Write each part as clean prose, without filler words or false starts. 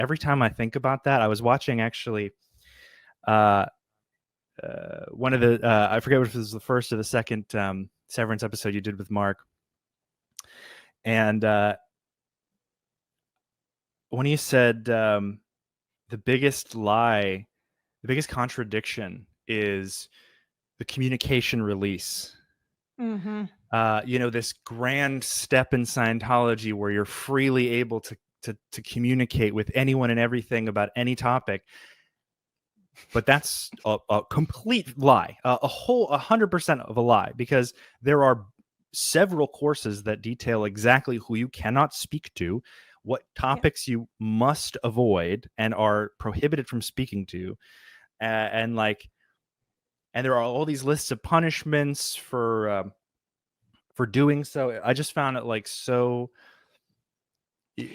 every time I think about that, I was watching actually uh, one of the I forget if it was the first or the second Severance episode you did with Mark, and when you said the biggest lie, the biggest contradiction is the communication release. Mm-hmm. This grand step in Scientology where you're freely able to communicate with anyone and everything about any topic. But that's a complete lie, a whole 100% of a lie, because there are several courses that detail exactly who you cannot speak to, what topics you must avoid and are prohibited from speaking to, and there are all these lists of punishments for doing so. I just found it like so, so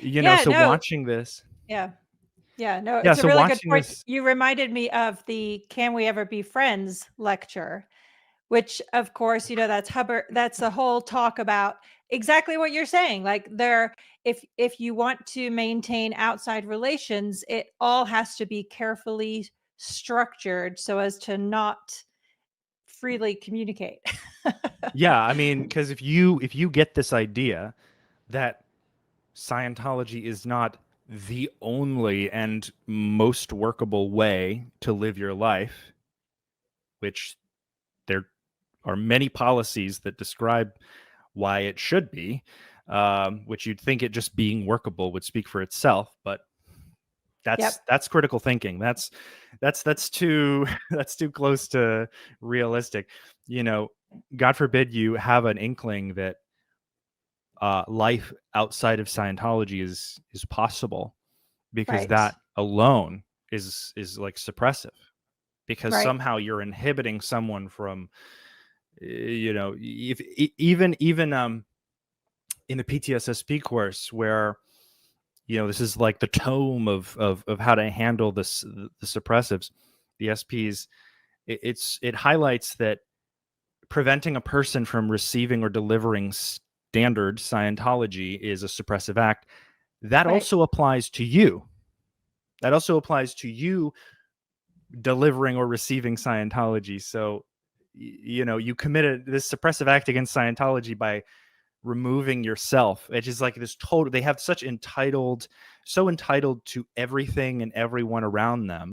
No. watching this. Yeah. Yeah, no, Yeah, it's a so really good watching point. this. You reminded me of the "Can We Ever Be Friends" lecture, which of course, that's Hubbard, that's a whole talk about exactly what you're saying. Like if you want to maintain outside relations, it all has to be carefully structured so as to not freely communicate. Yeah, I mean, because if you get this idea that Scientology is not the only and most workable way to live your life, which there are many policies that describe why it should be, which you'd think it just being workable would speak for itself, but that's critical thinking. That's too that's too close to realistic. God forbid you have an inkling that life outside of Scientology is possible, because Right. that alone is like suppressive, because Right. somehow you're inhibiting someone from if even in the PTSSP course, where this is like the tome of how to handle the suppressives, the SPs. It highlights that preventing a person from receiving or delivering standard Scientology is a suppressive act. That also applies to you. That also applies to you delivering or receiving Scientology. So, you committed this suppressive act against Scientology by removing yourself. It's just like this total, they have so entitled to everything and everyone around them.